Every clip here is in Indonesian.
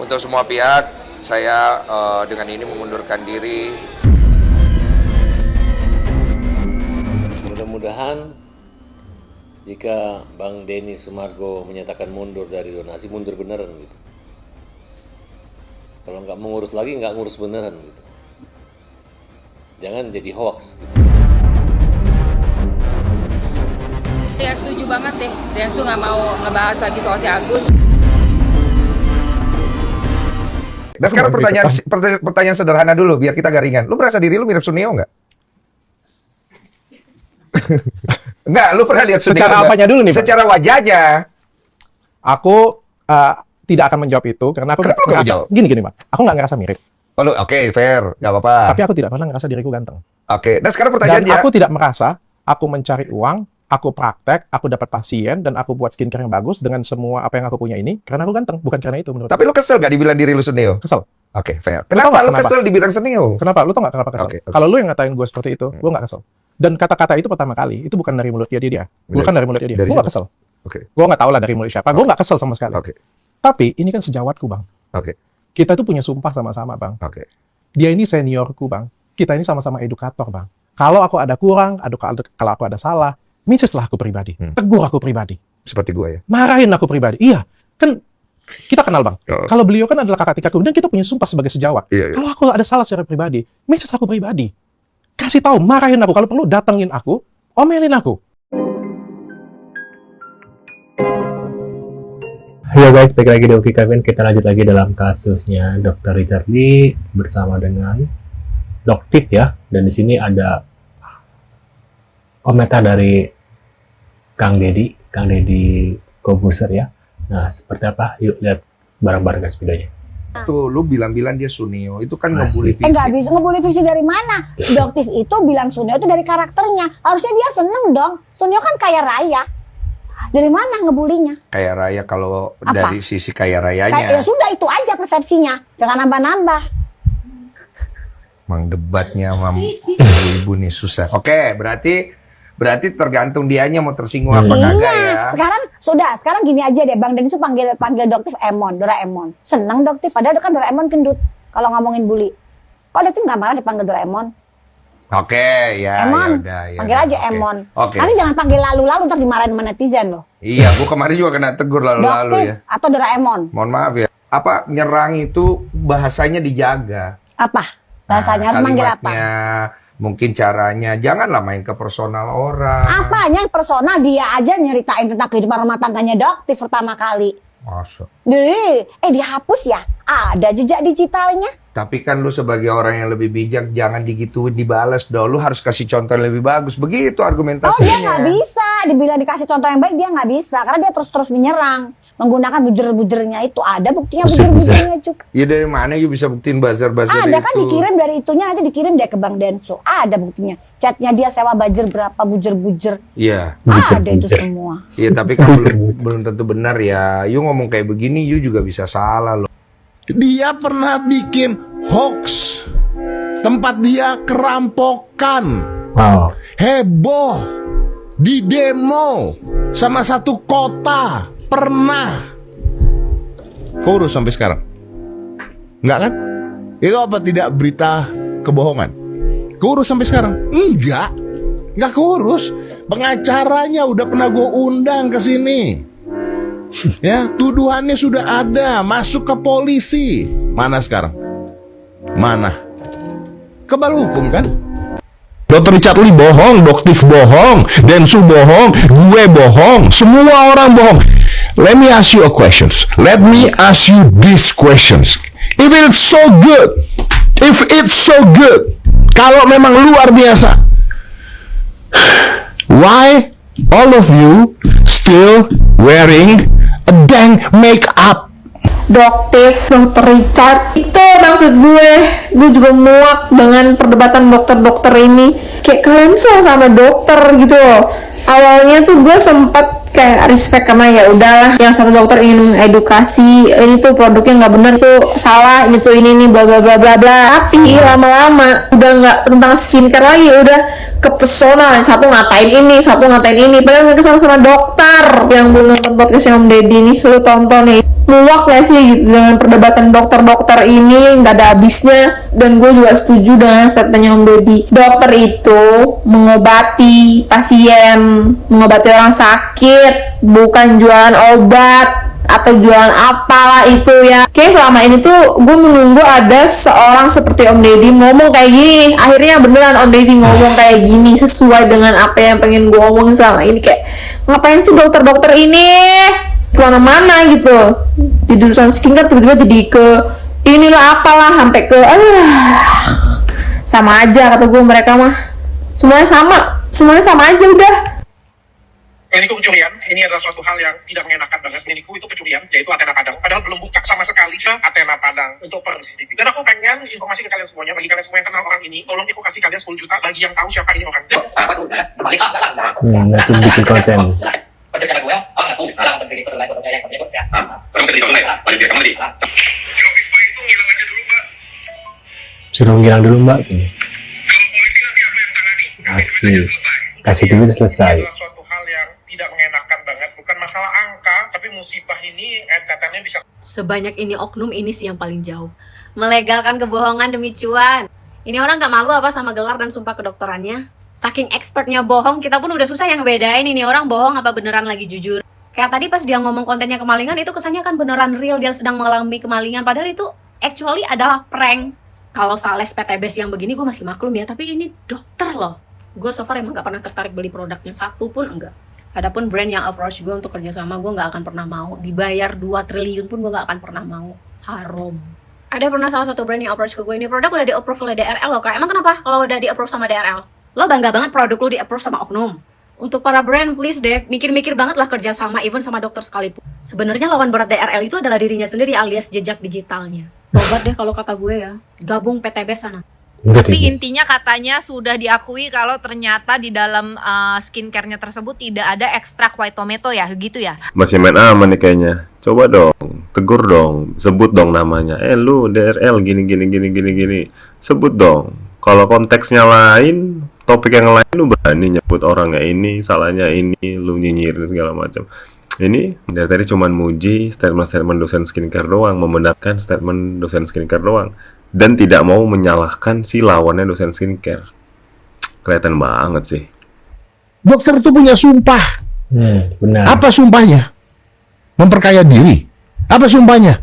Untuk semua pihak, saya dengan ini mengundurkan diri. Mudah-mudahan jika Bang Denny Sumargo menyatakan mundur dari donasi, mundur beneran gitu. Kalau nggak mengurus lagi, nggak ngurus beneran gitu. Jangan jadi hoax gitu. Ya setuju banget deh, Densu nggak mau ngebahas lagi soal si Agus. Nah sekarang pertanyaan sederhana dulu, biar kita gak ringan. Lu merasa diri lu mirip Sunio nggak? Enggak, lu pernah lihat Sunio? Secara apanya dulu nih, Bang? Secara wajahnya. Aku tidak akan menjawab itu karena aku Kenapa lu nggak ngerasa jawab? gini Bang. Aku nggak ngerasa mirip. Oh, oke, fair, nggak apa-apa. Tapi aku tidak pernah ngerasa diriku ganteng. Oke, nah sekarang Dan pertanyaannya. aku tidak merasa aku mencari uang, aku praktek, aku dapat pasien, dan aku buat skincare yang bagus dengan semua apa yang aku punya ini karena aku ganteng, bukan karena itu menurut Tapi lu kesel gak dibilang diri lu Sunio? aku. Kesel. Oke, fair. Lu Kenapa tau lu nggak kesel dibilang Sunio? Kenapa? Lu tau nggak kenapa kesel? Oke. Kalau lu yang ngatain gue seperti itu, gue nggak kesel. Dan kata-kata itu pertama kali, itu bukan dari mulut dia. Bukan dari mulut dia. Dari Gue nggak siapa? kesel. Oke. Gue nggak tahu lah dari mulut siapa. Gue nggak kesel sama sekali. Oke. Tapi ini kan sejawatku, Bang. Oke. Kita tuh punya sumpah sama-sama, Bang. Oke. Dia ini seniorku, Bang. Kita ini sama-sama edukator, Bang. Kalau aku ada kurang, kalau aku ada salah, miseslah aku pribadi. Tegur aku pribadi. Seperti gue ya. Marahin aku pribadi. Iya, kan kita kenal, Bang. Oh. Kalau beliau kan adalah kakak tingkatku, dan kita punya sumpah sebagai sejawat. Iya, iya. Kalau aku ada salah secara pribadi, meses aku pribadi. Kasih tahu, marahin aku. Kalau perlu datengin aku, omelin aku. Halo guys, balik lagi di Uki Kevin. Kita lanjut lagi dalam kasusnya Dr. Richard Lee bersama dengan Doktif ya. Dan di sini ada komentar dari Kang Deddy Kobuser ya. Nah, seperti apa? Yuk lihat bareng-bareng guys videonya. Tuh, lu bilang-bilang dia Sunio. Itu kan ngebully Masih. fisik. Enggak bisa ngebully fisik dari mana? Doktif itu bilang Sunio itu dari karakternya. Harusnya dia seneng dong. Sunio kan kaya raya. Dari mana ngebulinya? Kaya raya kalau Apa? dari sisi kaya Ya rayanya. sudah itu aja persepsinya. Jangan nambah-nambah. Emang debatnya sama ibu nih susah. Oke, berarti tergantung dianya mau tersinggung apa kagak ya. Iya. Sekarang gini aja deh, Bang Densu panggil Doktif Doraemon. Seneng Doktif, padahal kan Doraemon gendut. Kalau ngomongin bully. Kok Doktif nggak marah dipanggil Doraemon? Oke, ya. Emon, Yaudah, panggil aja oke. Emon. Oke. Nanti jangan panggil lalu-lalu ntar dimarahin sama netizen loh. Iya, gua kemarin juga kena tegur lalu-lalu Doktif ya. atau Doraemon? Mohon maaf ya. Apa nyerang itu bahasanya dijaga. Apa? Bahasanya harus manggil apa? Kalimatnya, mungkin caranya. Janganlah main ke personal orang. Apanya yang personal, dia aja nyeritain tentang kehidupan rumah tangganya Doktif pertama kali. Masa. Dihapus ya? Ada jejak digitalnya. Tapi kan lu sebagai orang yang lebih bijak, jangan digituin dibales dong. Lu harus kasih contoh yang lebih bagus. Begitu Oh argumentasinya. dia nggak bisa, dibilang dikasih contoh yang baik dia nggak bisa. Karena dia terus-terus menyerang. Menggunakan bujer-bujernya itu. Ada buktinya bujer-bujernya juga. Ya dari mana you bisa buktiin buzzer-buzzer Ada itu? kan dikirim dari itunya, nanti dikirim dia ke Bang Densu. Ada buktinya. Chatnya dia sewa buzzer berapa, bujer-bujer. Iya. Ada itu semua. Iya, tapi kan Bujer. belum tentu benar ya. You ngomong kayak begini, you juga bisa salah loh. Dia pernah bikin hoax. Tempat dia kerampokan. Wow. Heboh. Di demo. Sama satu kota. Pernah. Keurus sampai sekarang? Enggak kan? Itu apa tidak berita kebohongan? Keurus sampai sekarang? Enggak. Enggak keurus. Pengacaranya udah pernah gue undang ke sini. Ya, tuduhannya sudah ada, masuk ke polisi. Mana sekarang? Mana? Kebal hukum kan? Dr. Richard Lee bohong, Doktif bohong, Densu bohong, gue bohong, semua orang bohong. Let me ask you a questions. Let me ask you these questions. If it's so good, kalau memang luar biasa, why all of you still wearing a dang makeup? Doktif, Dr. Richard, itu maksud gue juga muak dengan perdebatan dokter-dokter ini. Kayak kalian sama dokter gitu loh. Awalnya tuh gue sempat kayak respect karena ya udahlah, yang satu dokter ingin edukasi, ini tuh produknya nggak bener tuh salah, ini tuh ini bla bla bla bla bla. Tapi lama-lama udah nggak tentang skincare lagi, udah ke personal. Satu ngatain ini, padahal mereka sama-sama dokter. Yang belum nonton podcastnya Om Deddy nih, lu tonton nih. muak gak sih gitu dengan perdebatan dokter-dokter ini, nggak ada habisnya. Dan gue juga setuju dengan statementnya Om Deddy. Dokter itu mengobati pasien, mengobati orang sakit, bukan jualan obat atau jualan apalah itu ya. Kayak selama ini tuh gue menunggu ada seorang seperti Om Deddy ngomong kayak gini. Akhirnya beneran Om Deddy ngomong kayak gini sesuai dengan apa yang pengen gue omongin selama ini. Kayak ngapain sih dokter-dokter ini kemana-mana gitu di jurusan skincare, tiba-tiba jadi ke inilah apalah sampai ke sama aja kata gue. Mereka mah semuanya sama aja udah. Kliniku pencurian, ini adalah suatu hal yang tidak mengenakan banget. Kliniku itu pencurian, yaitu Athena Padang. Padahal belum buka sama sekali Athena Padang untuk per CCTV. Dan aku pengen informasi ke kalian semuanya, bagi kalian semua yang kenal orang ini, tolong aku kasih kalian 10 juta bagi yang tahu siapa ini orang. Aku bikin konten. Suruh ngilang dulu mbak. Kasih duit selesai. Suatu hal yang tidak mengenakan banget, bukan masalah angka, tapi musibah ini rentetannya bisa. Sebanyak ini oknum, ini sih yang paling jauh. Melegalkan kebohongan demi cuan. Ini orang gak malu apa sama gelar dan sumpah kedokterannya? Saking expertnya bohong, kita pun udah susah yang bedain ini orang bohong apa beneran lagi jujur. Kayak tadi pas dia ngomong kontennya kemalingan, itu kesannya kan beneran real, dia sedang mengalami kemalingan. Padahal itu actually adalah prank. Kalau sales PTBS yang begini gue masih maklum ya, tapi ini dokter loh. Gue so far emang gak pernah tertarik beli produknya, satu pun enggak. Adapun brand yang approach gue untuk kerjasama, gue gak akan pernah mau. Dibayar 2 triliun pun gue gak akan pernah mau. Haram. Ada pernah salah satu brand yang approach ke gue, ini produk udah di-approve oleh DRL loh. Kak, emang kenapa kalau udah di-approve sama DRL? Lo bangga banget produk lo di-approve sama oknum. Untuk para brand, please deh, mikir-mikir banget lah kerjasama, even sama dokter sekalipun. Sebenarnya lawan berat DRL itu adalah dirinya sendiri alias jejak digitalnya. Tobat deh kalau kata gue ya, gabung PTBS sana. Tapi intinya katanya sudah diakui kalau ternyata di dalam skincare-nya tersebut tidak ada ekstrak white tomato ya, gitu ya? Masih main aman nih kayaknya. Coba dong, tegur dong, sebut dong namanya. Lu DRL gini. Sebut dong. Kalau konteksnya lain, topik yang lain, lu berani nyebut orangnya ini, salahnya ini, lu nyinyirin segala macam. Ini dari tadi cuman muji statement dosen skincare doang, membenarkan statement dosen skincare doang. Dan tidak mau menyalahkan si lawannya dosen skincare. Kelihatan banget sih. Dokter itu punya sumpah. Benar. Apa sumpahnya? Memperkaya diri. Apa sumpahnya?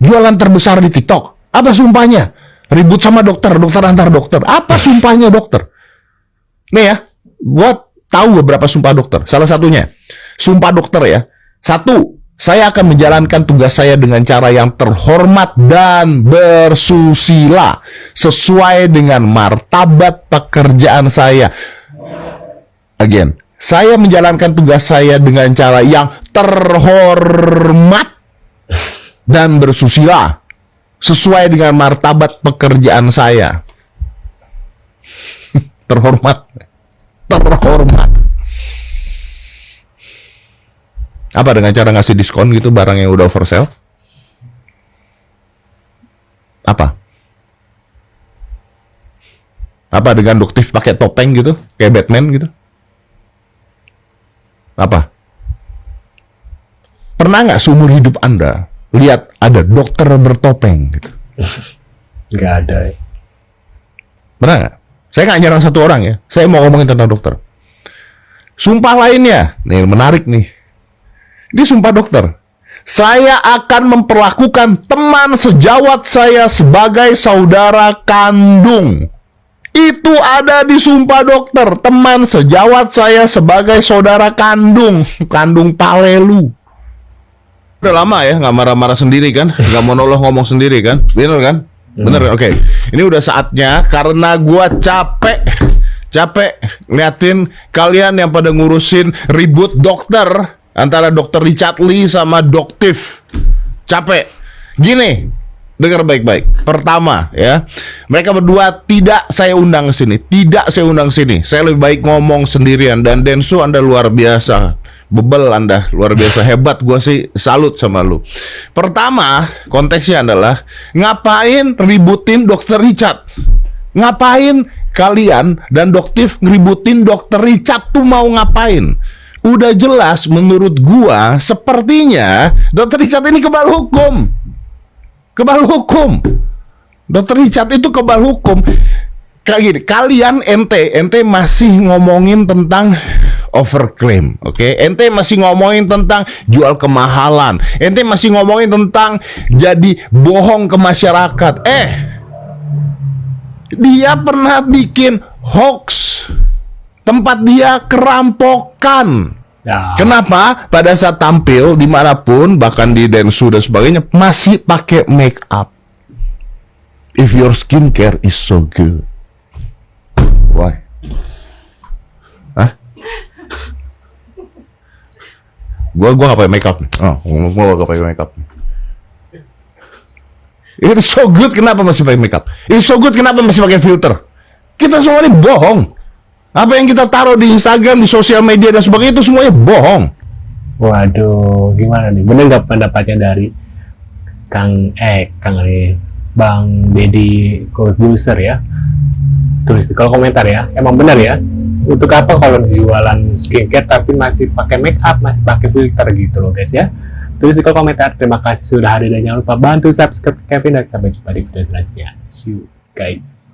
Jualan terbesar di TikTok. Apa sumpahnya? Ribut sama dokter antar dokter. Apa sumpahnya dokter? Nih ya, gua tahu beberapa sumpah dokter. Salah satunya, sumpah dokter ya. 1, saya akan menjalankan tugas saya dengan cara yang terhormat dan bersusila sesuai dengan martabat pekerjaan saya. Again, saya menjalankan tugas saya dengan cara yang terhormat dan bersusila sesuai dengan martabat pekerjaan saya. Terhormat. Apa dengan cara ngasih diskon gitu barang yang udah oversell? Apa dengan doktif pakai topeng gitu, kayak Batman gitu? Apa? Pernah nggak seumur hidup Anda lihat ada dokter bertopeng gitu? Nggak ada. Pernah nggak? Saya nggak nyerang satu orang ya. Saya mau ngomongin tentang dokter. Sumpah lainnya, nih menarik nih. Ini sumpah dokter. Saya akan memperlakukan teman sejawat saya sebagai saudara kandung. Itu ada di sumpah dokter. Teman sejawat saya sebagai saudara kandung. Kandung palelu. Udah lama ya nggak marah-marah sendiri kan? Nggak monolog ngomong sendiri kan? Bener kan? Bener, oke. Ini udah saatnya karena gua capek ngeliatin kalian yang pada ngurusin ribut dokter antara Dr. Richard Lee sama Doktif. Capek. Gini, dengar baik-baik. Pertama ya, mereka berdua tidak saya undang ke sini. Saya lebih baik ngomong sendirian. Dan Densu, Anda luar biasa. Bebel Anda, luar biasa hebat. Gua sih salut sama lu. Pertama, konteksnya adalah ngapain ributin Dr. Richard? Ngapain kalian dan Doktif ngeributin Dr. Richard tuh mau ngapain? udah jelas menurut gua sepertinya Dr. Richard ini kebal hukum. Kebal hukum. Dr. Richard itu kebal hukum. Kayak gini, kalian ente masih ngomongin tentang overclaim, oke? Ente masih ngomongin tentang jual kemahalan. Ente masih ngomongin tentang jadi bohong ke masyarakat. Dia pernah bikin hoax. Tempat dia kerampokan. Ya. Kenapa? Pada saat tampil dimanapun, bahkan di Densu dan sebagainya, masih pakai make up. If your skincare is so good, why? Hah? Gua gak pakai make up. Gua gak pakai make up. It's so good, kenapa masih pakai make up? It's so good, kenapa masih pakai filter? Kita semua ini bohong. Apa yang kita taruh di Instagram, di sosial media dan sebagainya itu semuanya bohong. Waduh, gimana nih? Bener nggak pendapatnya dari Bang Deddy Corbuzier ya? Tulis di kolom komentar ya. Emang benar ya? Untuk apa kalau jualan skincare tapi masih pakai make up, masih pakai filter gitu loh guys ya? Tulis di kolom komentar. Terima kasih sudah hadir dan jangan lupa bantu subscribe Kevin dan sampai jumpa di video selanjutnya. See you guys.